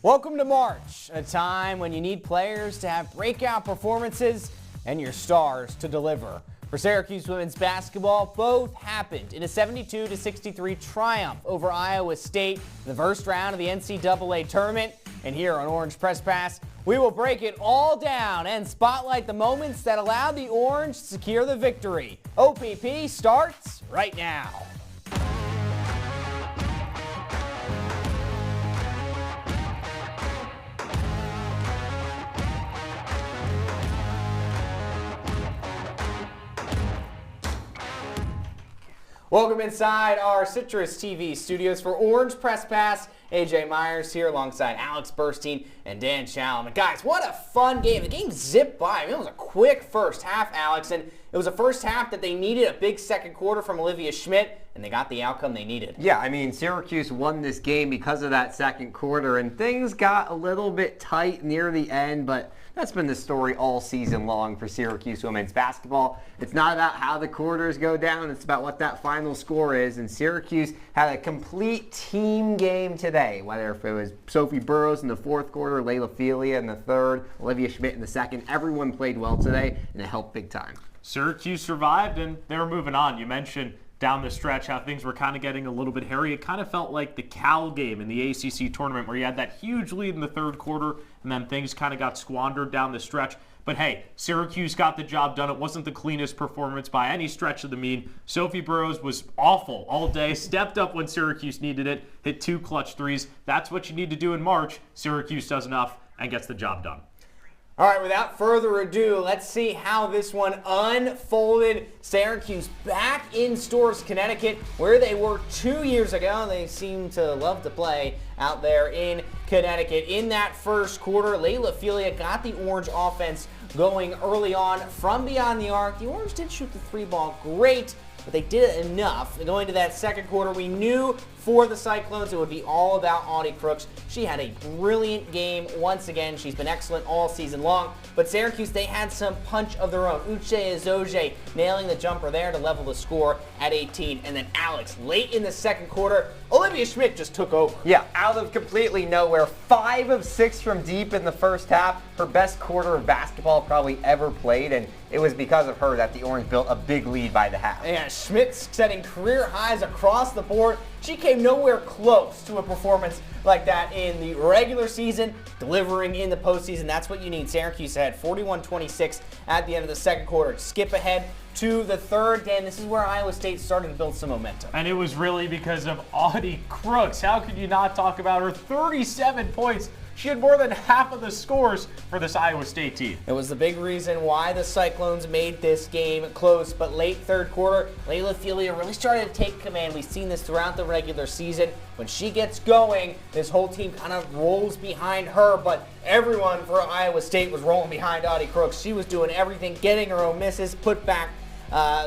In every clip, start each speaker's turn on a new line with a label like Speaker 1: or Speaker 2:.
Speaker 1: Welcome to March, a time when you need players to have breakout performances and your stars to deliver. For Syracuse women's basketball, both happened in a 72-63 triumph over Iowa State in the first round of the NCAA tournament. And here on Orange Press Pass, we will break it all down and spotlight the moments that allowed the Orange to secure the victory. OPP starts right now. Welcome inside our CitrusTV studios for Orange Press Pass. AJ Myers here alongside Alex Burstein and Dan Shalam. And guys, what a fun game. The game zipped by. I mean, it was a quick first half, Alex, and it was a first half that they needed a big second quarter from Olivia Schmidt, and they got the outcome they needed.
Speaker 2: Yeah, I mean, Syracuse won this game because of that second quarter, and things got a little bit tight near the end, but that's been the story all season long for Syracuse women's basketball. It's not about how the quarters go down, it's about what that final score is, and Syracuse had a complete team game today, whether if it was Sophie Burrows in the fourth quarter, Layla Felia in the third, Olivia Schmidt in the second. Everyone played well today, and it helped big time.
Speaker 3: Syracuse survived, and they were moving on. You mentioned down the stretch how things were kind of getting a little bit hairy. It kind of felt like the Cal game in the ACC tournament where you had that huge lead in the third quarter, and then things kind of got squandered down the stretch. But hey, Syracuse got the job done. It wasn't the cleanest performance by any stretch of the mean. Sophie Burrows was awful all day, stepped up when Syracuse needed it, hit 2 clutch threes. That's what you need to do in March. Syracuse does enough and gets the job done.
Speaker 1: All right, without further ado, let's see how this one unfolded. Syracuse back in Storrs, Connecticut, where they were 2 years ago. They seem to love to play out there in Connecticut. In that first quarter, Layla Felia got the Orange offense going early on from beyond the arc. The Orange did shoot the 3-ball great, but they did it enough. And going to that second quarter, we knew for the Cyclones it would be all about Audie Crooks. She had a brilliant game once again. She's been excellent all season long. But Syracuse, they had some punch of their own. Uche Ezoje nailing the jumper there to level the score at 18. And then Alex, late in the second quarter, Olivia Schmidt just took over.
Speaker 2: Yeah, out of completely nowhere. 5 of 6 from deep in the first half. Her best quarter of basketball probably ever played, and it was because of her that the Orange built a big lead by the half.
Speaker 1: Yeah, Schmidt's setting career highs across the board. She came nowhere close to a performance like that in the regular season, delivering in the postseason. That's what you need. Syracuse had 41-26 at the end of the second quarter. Skip ahead to the third. Dan, this is where Iowa State started to build some momentum.
Speaker 3: And it was really because of Audie Crooks. How could you not talk about her? 37 points. She had more than half of the scores for this Iowa State team.
Speaker 1: It was the big reason why the Cyclones made this game close, but late third quarter, Layla Felia really started to take command. We've seen this throughout the regular season. When she gets going, this whole team kind of rolls behind her, but everyone for Iowa State was rolling behind Audie Crooks. She was doing everything, getting her own misses, put back,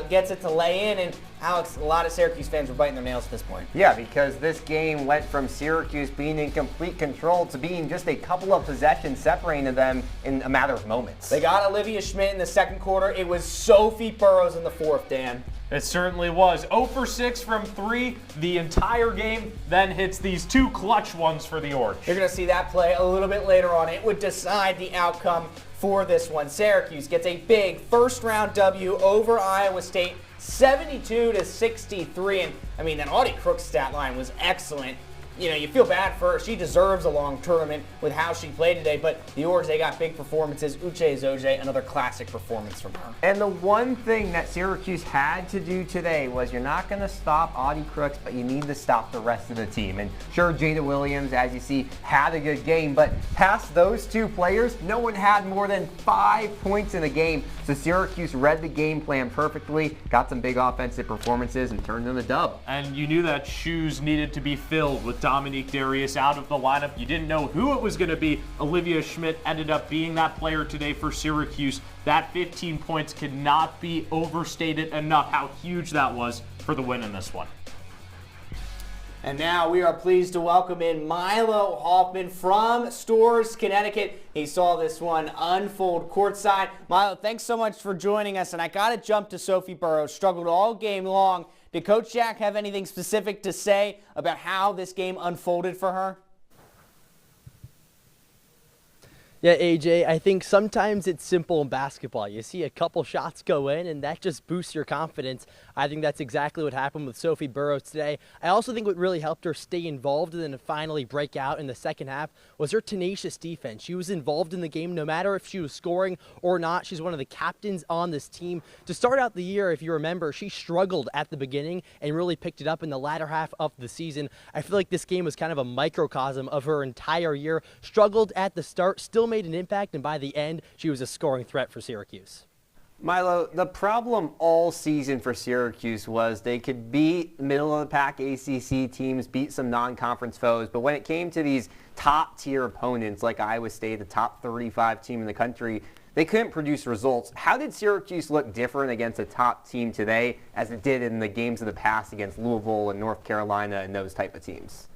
Speaker 1: gets it to lay in, and Alex, a lot of Syracuse fans were biting their nails at this point.
Speaker 2: Yeah, because this game went from Syracuse being in complete control to being just a couple of possessions separating them in a matter of moments.
Speaker 1: They got Olivia Schmidt in the second quarter. It was Sophie Burrows in the fourth, Dan.
Speaker 3: It certainly was. 0 for 6 from 3 the entire game, then hits these 2 clutch ones for the Orange.
Speaker 1: You're going to see that play a little bit later on. It would decide the outcome for this one. Syracuse gets a big first-round W over Iowa State, 72-63. And, I mean, that Audie Crooks stat line was excellent. You know, you feel bad for her. She deserves a long tournament with how she played today, but the Orange, they got big performances. Uche Ezoje, another classic performance from her.
Speaker 2: And the one thing that Syracuse had to do today was you're not going to stop Audie Crooks, but you need to stop the rest of the team. And sure, Jada Williams, as you see, had a good game, but past those 2 players, no one had more than 5 points in the game. So Syracuse read the game plan perfectly, got some big offensive performances, and turned in the dub.
Speaker 3: And you knew that shoes needed to be filled with Dominique Darius out of the lineup. You didn't know who it was going to be. Olivia Schmidt ended up being that player today for Syracuse. That 15 points cannot be overstated enough how huge that was for the win in this one.
Speaker 1: And now we are pleased to welcome in Milo Hoffman from Storrs, Connecticut. He saw this one unfold courtside. Milo, thanks so much for joining us. And I got to jump to Sophie Burrows. Struggled all game long. Did Coach Jack have anything specific to say about how this game unfolded for her?
Speaker 4: Yeah, AJ, I think sometimes it's simple in basketball. You see a couple shots go in, and that just boosts your confidence. I think that's exactly what happened with Sophie Burrows today. I also think what really helped her stay involved and then finally break out in the second half was her tenacious defense. She was involved in the game no matter if she was scoring or not. She's one of the captains on this team. To start out the year, if you remember, she struggled at the beginning and really picked it up in the latter half of the season. I feel like this game was kind of a microcosm of her entire year. Struggled at the start, still made an impact, and by the end, she was a scoring threat for Syracuse.
Speaker 2: Milo, the problem all season for Syracuse was they could beat middle-of-the-pack ACC teams, beat some non-conference foes, but when it came to these top-tier opponents like Iowa State, the top 35 team in the country, they couldn't produce results. How did Syracuse look different against a top team today as it did in the games of the past against Louisville and North Carolina and those type of teams?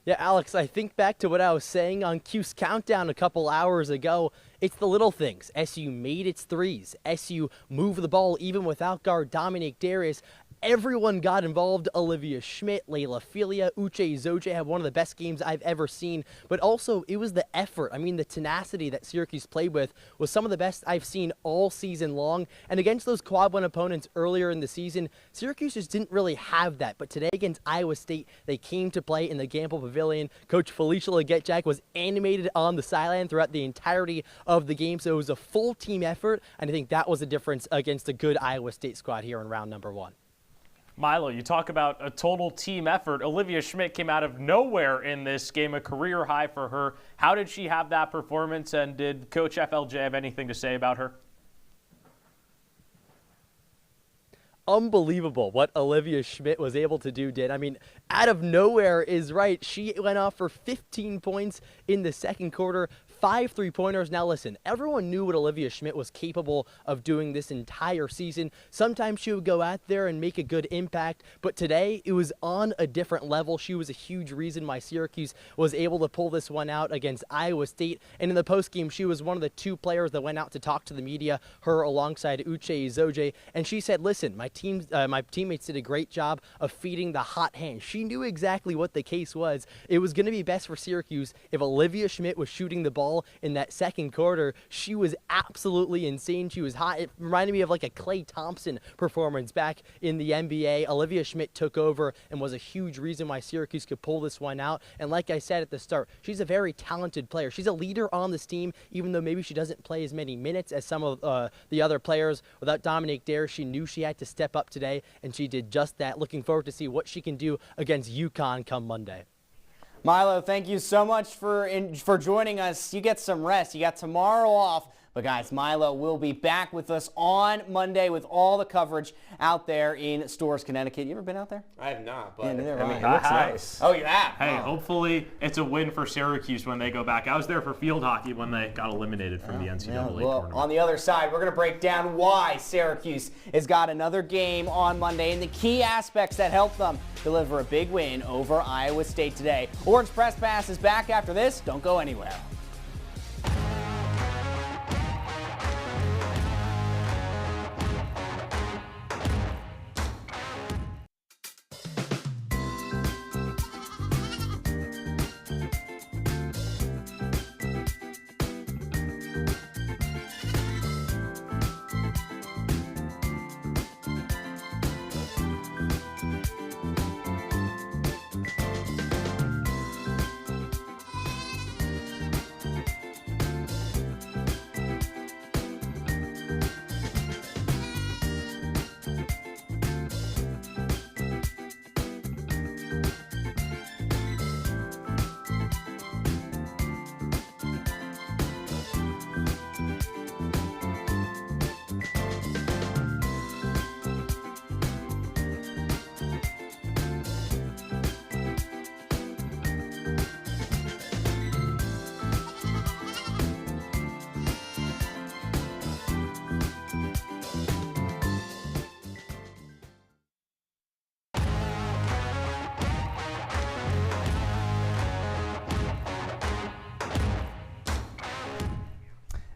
Speaker 4: Yeah, Alex, I think back to what I was saying on Q's Countdown a couple hours ago. It's the little things. SU made its threes. SU moved the ball even without guard Dominique Darius. Everyone got involved. Olivia Schmidt, Layla Filia, Uche Zoje had one of the best games I've ever seen. But also, it was the effort. I mean, the tenacity that Syracuse played with was some of the best I've seen all season long. And against those quad one opponents earlier in the season, Syracuse just didn't really have that. But today against Iowa State, they came to play in the Gamble Pavilion. Coach Felicia Leggett-Jack was animated on the sideline throughout the entirety of the game. So it was a full team effort. And I think that was a difference against a good Iowa State squad here in round number 1.
Speaker 3: Milo, you talk about a total team effort. Olivia Schmidt came out of nowhere in this game, a career high for her. How did she have that performance, and did Coach FLJ have anything to say about her?
Speaker 4: Unbelievable what Olivia Schmidt was able to do, I mean, out of nowhere is right. She went off for 15 points in the second quarter, 5 3-pointers. Now listen, everyone knew what Olivia Schmidt was capable of doing this entire season. Sometimes she would go out there and make a good impact, but today it was on a different level. She was a huge reason why Syracuse was able to pull this one out against Iowa State. And in the postgame, she was one of the 2 players that went out to talk to the media, her alongside Uche Zoje. And she said, listen, my teammates did a great job of feeding the hot hand. She knew exactly what the case was. It was going to be best for Syracuse if Olivia Schmidt was shooting the ball in that second quarter. She was absolutely insane. She was hot. It reminded me of like a Klay Thompson performance back in the NBA. Olivia Schmidt took over and was a huge reason why Syracuse could pull this one out. And like I said at the start, she's a very talented player. She's a leader on this team, even though maybe she doesn't play as many minutes as some of the other players. Without Dominique Dare, she knew she had to step up today, and she did just that. Looking forward to see what she can do against UConn come Monday.
Speaker 1: Milo, thank you so much for joining us. You get some rest. You got tomorrow off. But guys, Milo will be back with us on Monday with all the coverage out there in Storrs, Connecticut. You ever been out there?
Speaker 2: I have not, but
Speaker 1: Yeah, neither have I.
Speaker 2: it looks nice.
Speaker 1: Oh, you have?
Speaker 3: Hey,
Speaker 1: Oh.
Speaker 3: hopefully it's a win for Syracuse when they go back. I was there for field hockey when they got eliminated from the NCAA tournament.
Speaker 1: On the other side, we're going to break down why Syracuse has got another game on Monday and the key aspects that help them deliver a big win over Iowa State today. Orange Press Pass is back after this. Don't go anywhere.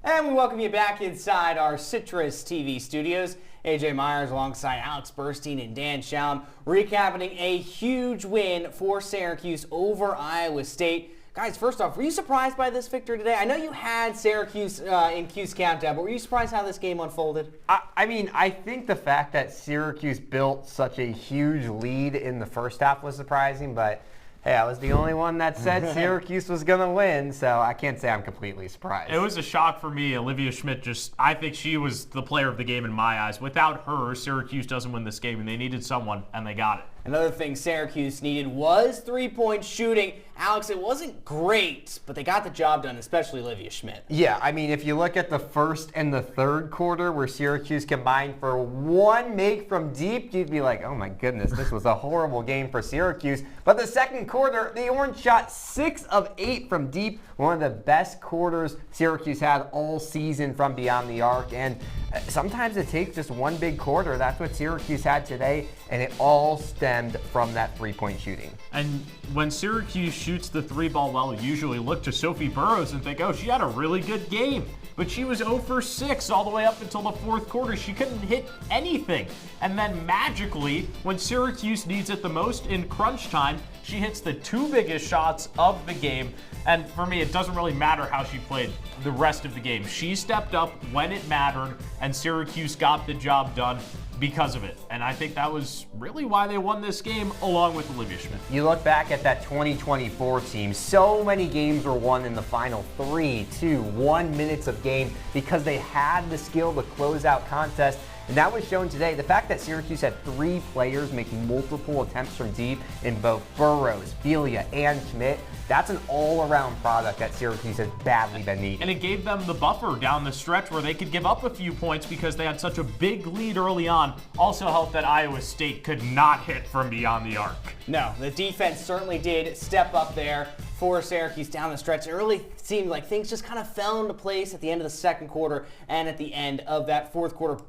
Speaker 1: And we welcome you back inside our CitrusTV studios. AJ Myers alongside Alex Burstein and Dan Shalam, recapping a huge win for Syracuse over Iowa State. Guys, first off, were you surprised by this victory today? I know you had Syracuse in Q's countdown, but were you surprised how this game unfolded?
Speaker 2: I mean, I think the fact that Syracuse built such a huge lead in the first half was surprising, but hey, I was the only one that said Syracuse was going to win, so I can't say I'm completely surprised.
Speaker 3: It was a shock for me. Olivia Schmidt I think she was the player of the game in my eyes. Without her, Syracuse doesn't win this game, and they needed someone, and they got it.
Speaker 1: Another thing Syracuse needed was 3-point shooting. Alex, it wasn't great, but they got the job done, especially Olivia Schmidt.
Speaker 2: Yeah, I mean, if you look at the first and the third quarter where Syracuse combined for 1 make from deep, you'd be like, oh my goodness, this was a horrible game for Syracuse. But the second quarter, the Orange shot 6 of 8 from deep, one of the best quarters Syracuse had all season from beyond the arc. And sometimes it takes just one big quarter. That's what Syracuse had today, and it all stemmed from that 3-point shooting.
Speaker 3: And when Syracuse shoots the 3-ball well, you usually look to Sophie Burrows and think, oh, she had a really good game. But she was 0 for 6 all the way up until the fourth quarter. She couldn't hit anything. And then magically, when Syracuse needs it the most in crunch time, she hits the 2 biggest shots of the game. And for me, it doesn't really matter how she played the rest of the game. She stepped up when it mattered, and Syracuse got the job done because of it. And I think that was really why they won this game, along with Olivia Schmidt.
Speaker 2: You look back at that 2024 team, so many games were won in the final 3, 2, 1 minutes of game because they had the skill to close out contests. And that was shown today. The fact that Syracuse had 3 players making multiple attempts from deep in both Burrows, Belia, and Schmidt, that's an all-around product that Syracuse has badly been needing.
Speaker 3: And it gave them the buffer down the stretch where they could give up a few points because they had such a big lead early on. Also helped that Iowa State could not hit from beyond the arc.
Speaker 1: No, the defense certainly did step up there for Syracuse down the stretch. It really seemed like things just kind of fell into place at the end of the second quarter and at the end of that fourth quarter.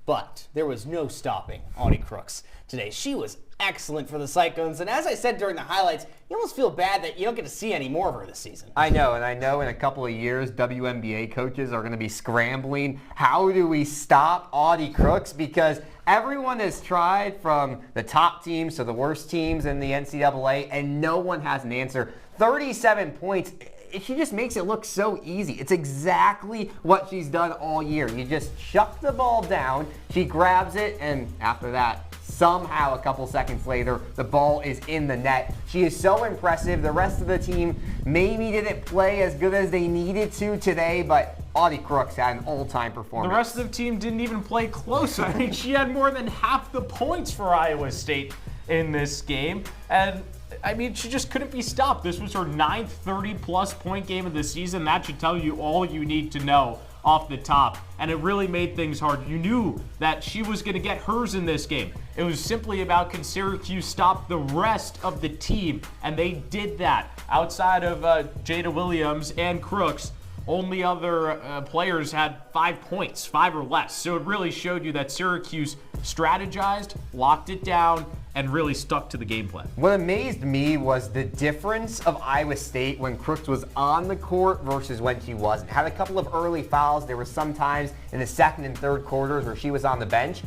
Speaker 1: But there was no stopping Audie Crooks today. She was excellent for the Cyclones. And as I said during the highlights, you almost feel bad that you don't get to see any more of her this season.
Speaker 2: I know, and I know in a couple of years, WNBA coaches are going to be scrambling. How do we stop Audie Crooks? Because everyone has tried, from the top teams to the worst teams in the NCAA, and no one has an answer. 37 points. She just makes it look so easy. It's exactly what she's done all year. You just chuck the ball down, she grabs it, and after that, somehow a couple seconds later, the ball is in the net. She is so impressive. The rest of the team maybe didn't play as good as they needed to today, but Audie Crooks had an all-time performance.
Speaker 3: The rest of the team didn't even play close. I mean, she had more than half the points for Iowa State in this game. And I mean, she just couldn't be stopped. This was her 9th 30-plus point game of the season. That should tell you all you need to know off the top. And it really made things hard. You knew that she was going to get hers in this game. It was simply about, can Syracuse stop the rest of the team? And they did that. Outside of Jada Williams and Crooks, only other players had 5 points, 5 or less. So it really showed you that Syracuse strategized, locked it down, and really stuck to the game plan.
Speaker 2: What amazed me was the difference of Iowa State when Crooks was on the court versus when she wasn't. Had a couple of early fouls. There were some times in the second and third quarters where she was on the bench.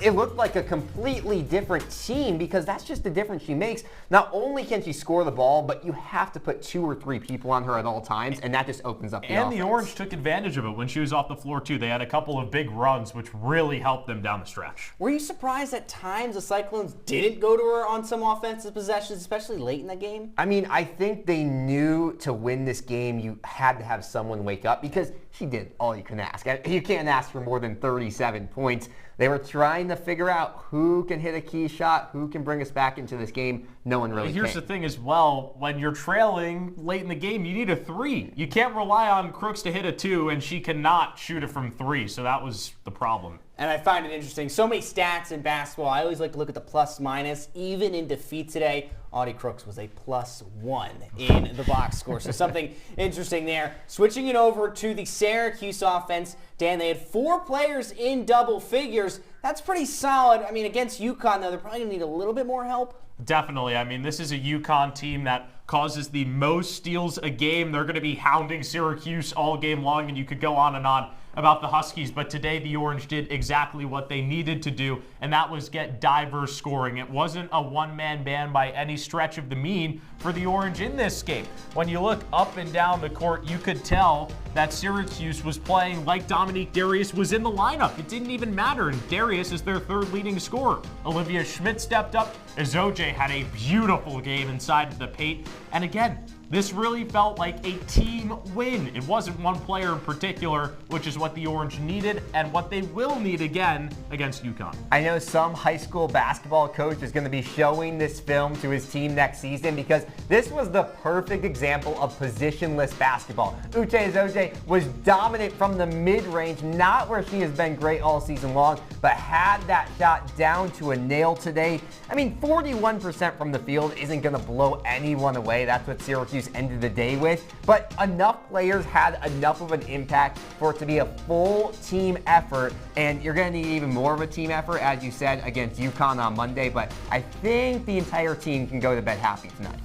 Speaker 2: It looked like a completely different team because that's just the difference she makes. Not only can she score the ball, but you have to put 2 or 3 people on her at all times, and that just opens up the offense.
Speaker 3: And the Orange took advantage of it when she was off the floor, too. They had a couple of big runs, which really helped them down the stretch.
Speaker 1: Were you surprised at times the Cyclones didn't go to her on some offensive possessions, especially late in the game?
Speaker 2: I mean, I think they knew to win this game, you had to have someone wake up because she did all you can ask. You can't ask for more than 37 points. They were trying to figure out who can hit a key shot, who can bring us back into this game. No one really
Speaker 3: Here's
Speaker 2: can.
Speaker 3: the thing as well, when you're trailing late in the game, you need a 3. You can't rely on Crooks to hit a 2, and she cannot shoot it from 3, so that was the problem.
Speaker 1: And I find it interesting. So many stats in basketball. I always like to look at the plus minus. Even in defeat today, Audie Crooks was a +1 in the box score. So something interesting there. Switching it over to the Syracuse offense, Dan, they had 4 players in double figures. That's pretty solid. I mean, against UConn, though, they're probably going to need a little bit more help.
Speaker 3: Definitely. I mean, this is a UConn team that causes the most steals a game. They're going to be hounding Syracuse all game long, and you could go on and on. about the Huskies, but today the Orange did exactly what they needed to do, and that was get diverse scoring. It wasn't a one-man band by any stretch of the mean for the Orange in this game. When you look up and down the court, you could tell that Syracuse was playing like Dominique Darius was in the lineup. It didn't even matter, and Darius is their third leading scorer. Olivia Schmidt stepped up. Ezoje had a beautiful game inside of the paint, and again, this really felt like a team win. It wasn't one player in particular, which is what the Orange needed and what they will need again against UConn.
Speaker 2: I know some high school basketball coach is going to be showing this film to his team next season because this was the perfect example of positionless basketball. Uche Ezoje was dominant from the mid-range, not where she has been great all season long, but had that shot down to a nail today. I mean, 41% from the field isn't going to blow anyone away. That's what Syracuse ended the day with, but enough players had enough of an impact for it to be a full team effort, and you're going to need even more of a team effort, as you said, against UConn on Monday, but I think the entire team can go to bed happy tonight.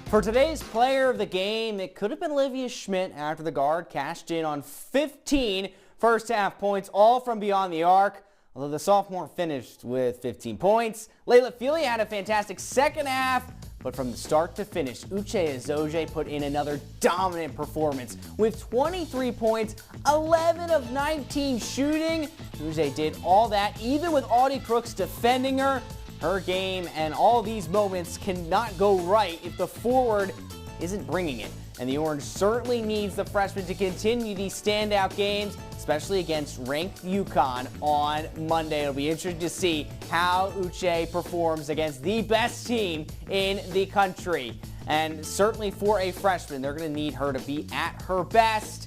Speaker 1: For today's player of the game, it could have been Olivia Schmidt after the guard cashed in on 15 first half points, all from beyond the arc. Although the sophomore finished with 15 points. Layla Feely had a fantastic second half, but from the start to finish, Uche Ezoje put in another dominant performance with 23 points, 11 of 19 shooting. Uche did all that, even with Audie Crooks defending her. Her game and all these moments cannot go right if the forward isn't bringing it. And the Orange certainly needs the freshman to continue these standout games, especially against ranked UConn on Monday. It'll be interesting to see how Uche performs against the best team in the country. And certainly for a freshman, they're going to need her to be at her best.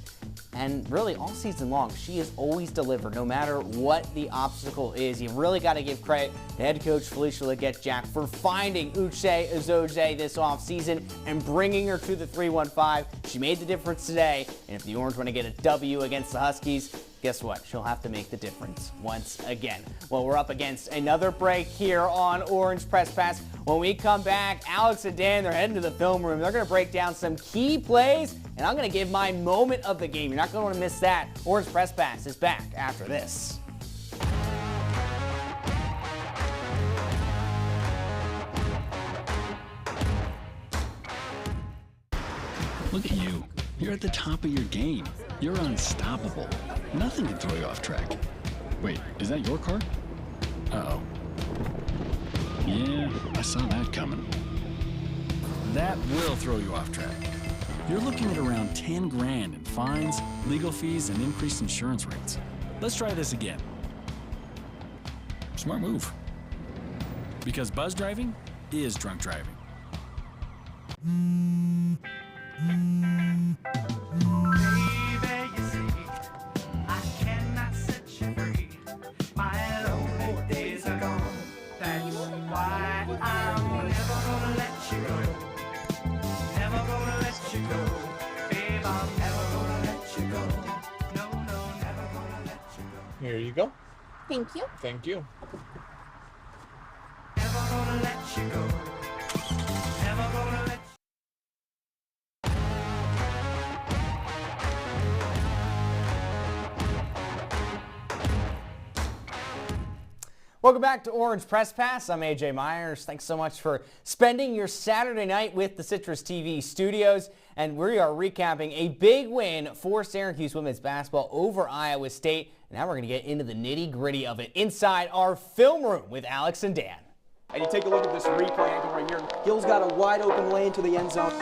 Speaker 1: And really, all season long, she has always delivered, no matter what the obstacle is. You really got to give credit to head coach Felicia Leggett-Jack for finding Uche Ezoje this offseason and bringing her to the 3-1-5. She made the difference today, and if the Orange want to get a W against the Huskies, guess what? She'll have to make the difference once again. Well, we're up against another break here on Orange Press Pass. When we come back, Alex and Dan, they're heading to the film room. They're going to break down some key plays, and I'm going to give my moment of the game. You're not going to want to miss that. Orange Press Pass is back after this.
Speaker 5: Look at you. You're at the top of your game. You're unstoppable. Nothing can throw you off track. Wait, is that your car? Uh-oh. Yeah, I saw that coming. That will throw you off track. You're looking at around 10 grand in fines, legal fees, and increased insurance rates. Let's try this again. Smart move. Because buzz driving is drunk driving.
Speaker 6: Here you go.
Speaker 7: Thank you.
Speaker 6: Thank you.
Speaker 7: Never gonna let you go. Never gonna let you
Speaker 1: Welcome back to Orange Press Pass. I'm AJ Myers. Thanks so much for spending your Saturday night with the CitrusTV studios. And we are recapping a big win for Syracuse women's basketball over Iowa State. And now we're going to get into the nitty-gritty of it inside our film room with Alex and Dan.
Speaker 8: And you take a look at this replay angle right here. Gill's got a wide open lane to the end zone.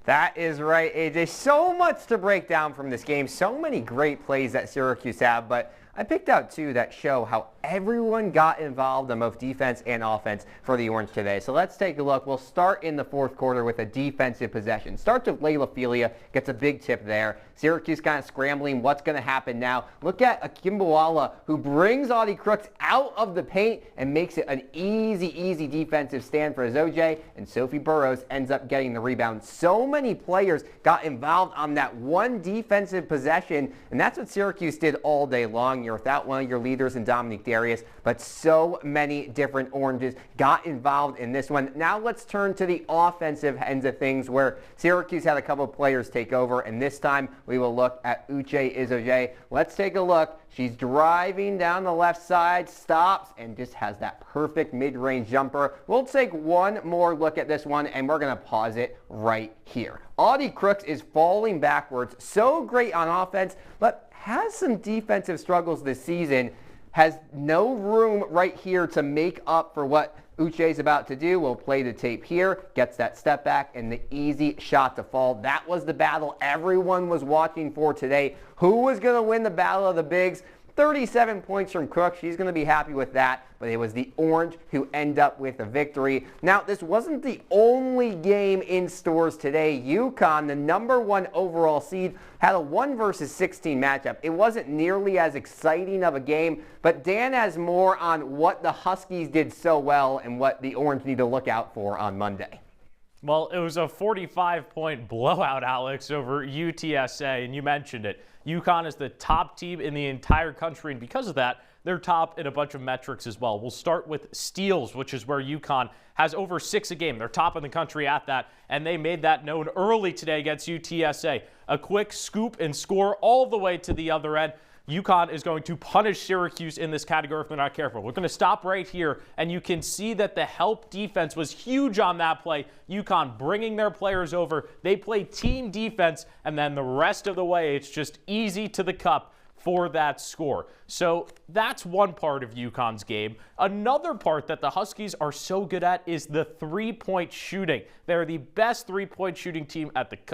Speaker 2: That is right, AJ. So much to break down from this game. So many great plays that Syracuse have, but I picked out two that show how everyone got involved on both defense and offense for the Orange today. So let's take a look. We'll start in the fourth quarter with a defensive possession. Starts with Layla Feely, gets a big tip there. Syracuse kind of scrambling. What's going to happen now? Look at Akimbawala, who brings Audie Crooks out of the paint and makes it an easy defensive stand for Ezoje, and Sophie Burrows ends up getting the rebound. So many players got involved on that one defensive possession, and that's what Syracuse did all day long. You're without one of your leaders in Dominique Darius, but so many different Oranges got involved in this one. Now let's turn to the offensive ends of things where Syracuse had a couple of players take over, and this time we will look at Uche Izoje. Let's take a look. She's driving down the left side, stops, and just has that perfect mid-range jumper. We'll take one more look at this one, and we're going to pause it right here. Audie Crooks is falling backwards. So great on offense, but has some defensive struggles this season. Has no room right here to make up for what Uche's about to do. We'll play the tape here. Gets that step back and the easy shot to fall. That was the battle everyone was watching for today. Who was going to win the battle of the bigs? 37 points from Cook. She's going to be happy with that, but it was the Orange who end up with a victory. Now, this wasn't the only game in stores today. UConn, the #1 overall seed, had a 1 versus 16 matchup. It wasn't nearly as exciting of a game, but Dan has more on what the Huskies did so well and what the Orange need to look out for on Monday.
Speaker 3: Well, it was a 45-point blowout, Alex, over UTSA, and you mentioned it. UConn is the top team in the entire country, and because of that, they're top in a bunch of metrics as well. We'll start with steals, which is where UConn has over 6 a game. They're top in the country at that, and they made that known early today against UTSA. A quick scoop and score all the way to the other end. UConn is going to punish Syracuse in this category if they're not careful. We're going to stop right here, and you can see that the help defense was huge on that play. UConn bringing their players over. They play team defense, and then the rest of the way, it's just easy to the cup for that score. So that's one part of UConn's game. Another part that the Huskies are so good at is the three-point shooting. They're the best three-point shooting team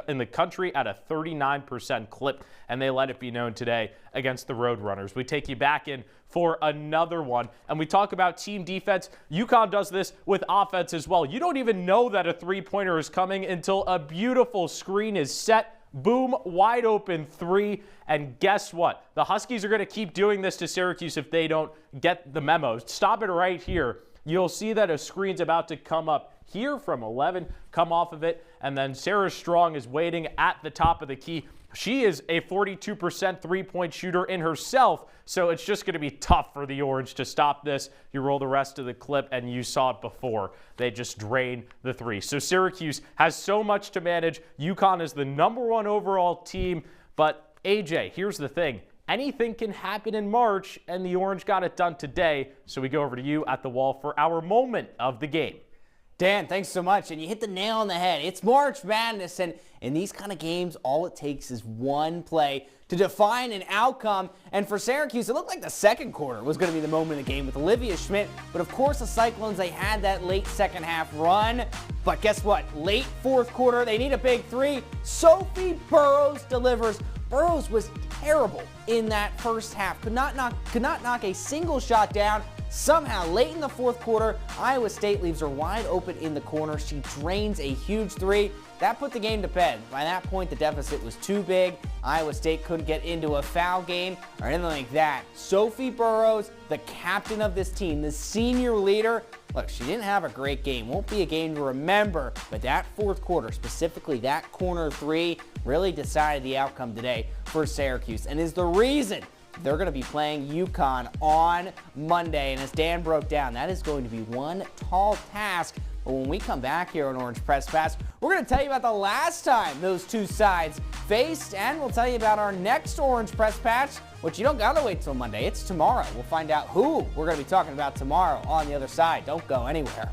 Speaker 3: in the country at a 39% clip, and they let it be known today against the Roadrunners. We take you back in for another one, and we talk about team defense. UConn does this with offense as well. You don't even know that a three-pointer is coming until a beautiful screen is set. Boom, wide open three, and guess what? The Huskies are going to keep doing this to Syracuse if they don't get the memo. Stop it right here. You'll see that a screen's about to come up here from 11, come off of it, and then Sarah Strong is waiting at the top of the key. She is a 42% three-point shooter in herself, so it's just going to be tough for the Orange to stop this. You roll the rest of the clip, and you saw it before. They just drain the three. So Syracuse has so much to manage. UConn is the #1 overall team, but AJ, here's the thing. Anything can happen in March, and the Orange got it done today. So we go over to you at the wall for our moment of the game.
Speaker 1: Dan, thanks so much. And you hit the nail on the head. It's March Madness, and in these kind of games, all it takes is one play to define an outcome. And for Syracuse, it looked like the second quarter was going to be the moment of the game with Olivia Schmidt. But of course, the Cyclones, they had that late second half run. But guess what? Late fourth quarter, they need a big three. Sophie Burrows delivers. Burrows was terrible in that first half. Could not knock a single shot down. Somehow, late in the fourth quarter, Iowa State leaves her wide open in the corner. She drains a huge three. That put the game to bed. By that point, the deficit was too big. Iowa State couldn't get into a foul game or anything like that. Sophie Burrows, the captain of this team, the senior leader. Look, she didn't have a great game. Won't be a game to remember, but that fourth quarter, specifically that corner three, really decided the outcome today for Syracuse and is the reason they're going to be playing UConn on Monday. And as Dan broke down, that is going to be one tall task. But when we come back here on Orange Press Pass, we're going to tell you about the last time those two sides faced, and we'll tell you about our next Orange Press Patch, which you don't got to wait till Monday. It's tomorrow. We'll find out who we're going to be talking about tomorrow on the other side. Don't go anywhere.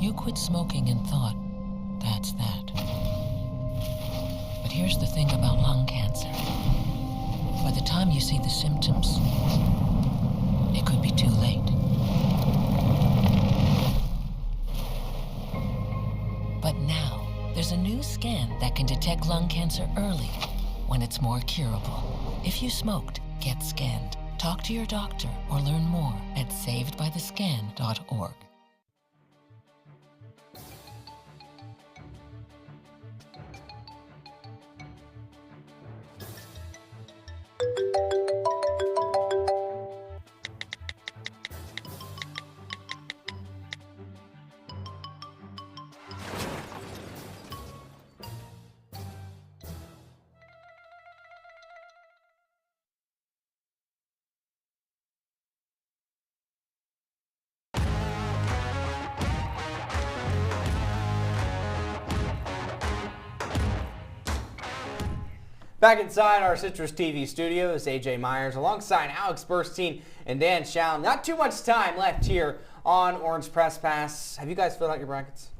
Speaker 9: You quit smoking and thought, that's that. But here's the thing about lung cancer. By the time you see the symptoms, it could be too late. But now, there's a new scan that can detect lung cancer early, when it's more curable. If you smoked, get scanned. Talk to your doctor or learn more at savedbythescan.org.
Speaker 1: Back inside our Citrus TV studios, AJ Myers alongside Alex Burstein and Dan Shalam. Not too much time left here on Orange Press Pass. Have you guys filled out your brackets?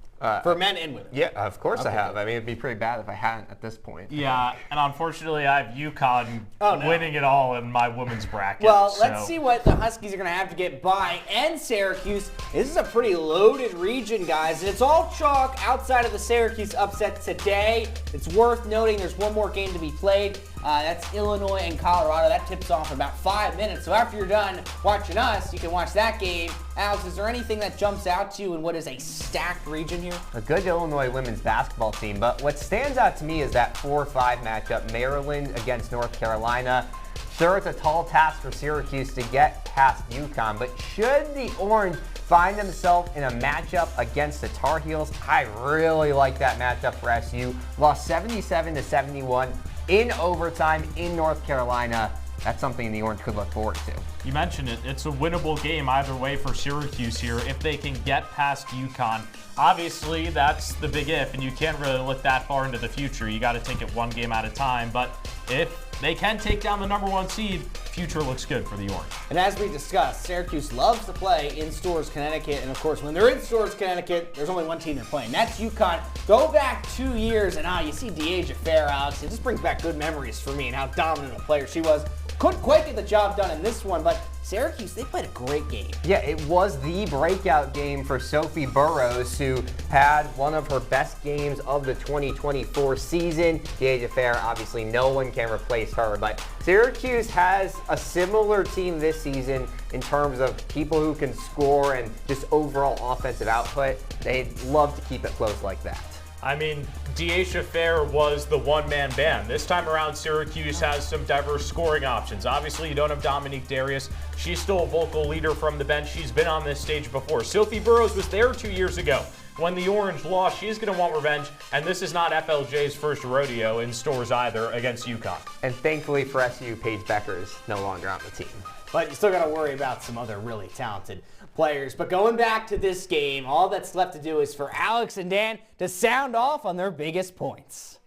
Speaker 1: For men and women?
Speaker 2: Yeah, of course
Speaker 1: Okay,
Speaker 2: I have.
Speaker 1: good.
Speaker 2: I mean, it'd be pretty bad if I hadn't at this point.
Speaker 3: Yeah, and unfortunately, I have UConn winning it all in my women's bracket.
Speaker 1: Well, let's see what the Huskies are going to have to get by. And Syracuse, this is a pretty loaded region, guys. And it's all chalk outside of the Syracuse upset today. It's worth noting there's one more game to be played. That's Illinois and Colorado. That tips off in about 5 minutes. So after you're done watching us, you can watch that game. Alex, is there anything that jumps out to you in what is a stacked region here?
Speaker 2: A good Illinois women's basketball team, but what stands out to me is that 4-5 matchup, Maryland against North Carolina. Sure, it's a tall task for Syracuse to get past UConn, but should the Orange find themselves in a matchup against the Tar Heels, I really like that matchup for SU. Lost 77-71 in overtime in North Carolina. That's something the Orange could look forward to.
Speaker 3: You mentioned it. It's a winnable game either way for Syracuse here if they can get past UConn. Obviously, that's the big if, and you can't really look that far into the future. You got to take it one game at a time. But if they can take down the #1 seed, future looks good for the Orange.
Speaker 1: And as we discussed, Syracuse loves to play in Storrs, Connecticut. And of course, when they're in Storrs, Connecticut, there's only one team they're playing. That's UConn. Go back 2 years, and you see Deasia Fair, Alex. It just brings back good memories for me and how dominant a player she was. Couldn't quite get the job done in this one, but Syracuse, they played a great game.
Speaker 2: Yeah, it was the breakout game for Sophie Burrows, who had one of her best games of the 2024 season. Deasia Fair, obviously no one can replace her, but Syracuse has a similar team this season in terms of people who can score and just overall offensive output. They'd love to keep it close like that.
Speaker 3: I mean, Deasia Fair was the one-man band. This time around, Syracuse has some diverse scoring options. Obviously, you don't have Dominique Darius. She's still a vocal leader from the bench. She's been on this stage before. Sophie Burrows was there 2 years ago. When the Orange lost, she's going to want revenge, and this is not FLJ's first rodeo in Storrs either against UConn.
Speaker 2: And thankfully for SU, Paige Becker is no longer on the team.
Speaker 1: But you still got to worry about some other really talented players. But going back to this game, all that's left to do is for Alex and Dan to sound off on their biggest points.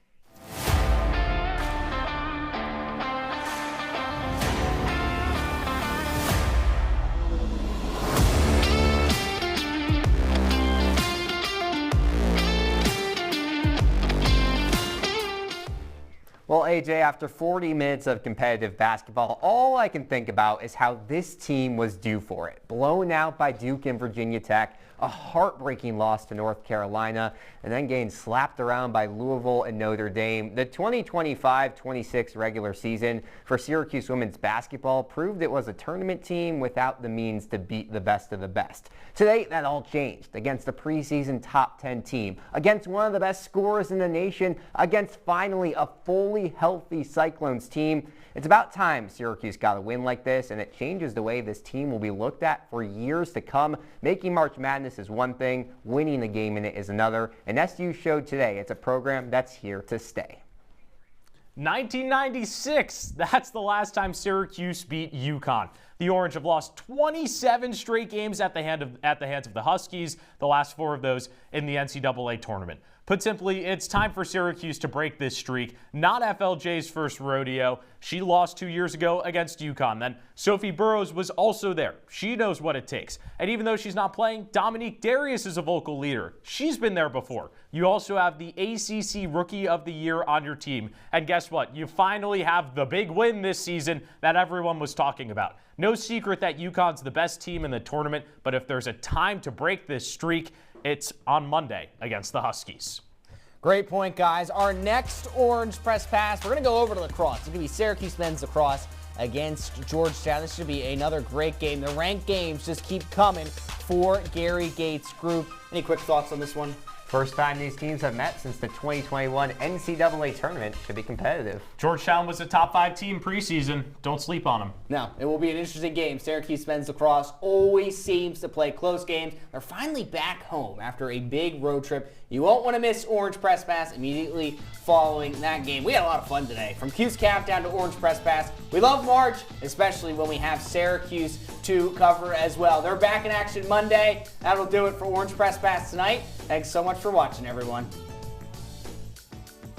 Speaker 2: Well, AJ, after 40 minutes of competitive basketball, all I can think about is how this team was due for it. Blown out by Duke and Virginia Tech, a heartbreaking loss to North Carolina, and then getting slapped around by Louisville and Notre Dame. The 2025-26 regular season for Syracuse women's basketball proved it was a tournament team without the means to beat the best of the best. Today, that all changed against the preseason top 10 team, against one of the best scorers in the nation, against finally a fully healthy Cyclones team. It's about time Syracuse got a win like this, and it changes the way this team will be looked at for years to come. Making March Madness is one thing, winning a game in it is another, and SU showed today it's a program that's here to stay.
Speaker 3: 1996, that's the last time Syracuse beat UConn. The Orange have lost 27 straight games at the hands of the Huskies, the last 4 of those in the NCAA tournament. Put simply, it's time for Syracuse to break this streak. Not FLJ's first rodeo. She lost 2 years ago against UConn. Then Sophie Burrows was also there. She knows what it takes. And even though she's not playing, Dominique Darius is a vocal leader. She's been there before. You also have the ACC Rookie of the Year on your team. And guess what? You finally have the big win this season that everyone was talking about. No secret that UConn's the best team in the tournament, but if there's a time to break this streak, it's on Monday against the Huskies.
Speaker 1: Great point, guys. Our next Orange Press Pass, we're going to go over to lacrosse. It's going to be Syracuse men's lacrosse against Georgetown. This should be another great game. The ranked games just keep coming for Gary Gates' group. Any quick thoughts on this one?
Speaker 2: First time these teams have met since the 2021 NCAA tournament. Should be competitive.
Speaker 3: Georgetown was a top 5 team preseason. Don't sleep on them.
Speaker 1: No, it will be an interesting game. Syracuse men's lacrosse always seems to play close games. They're finally back home after a big road trip. You won't want to miss Orange Press Pass immediately following that game. We had a lot of fun today. From Q's Countdown to Orange Press Pass. We love March, especially when we have Syracuse to cover as well. They're back in action Monday. That'll do it for Orange Press Pass tonight. Thanks so much for watching, everyone.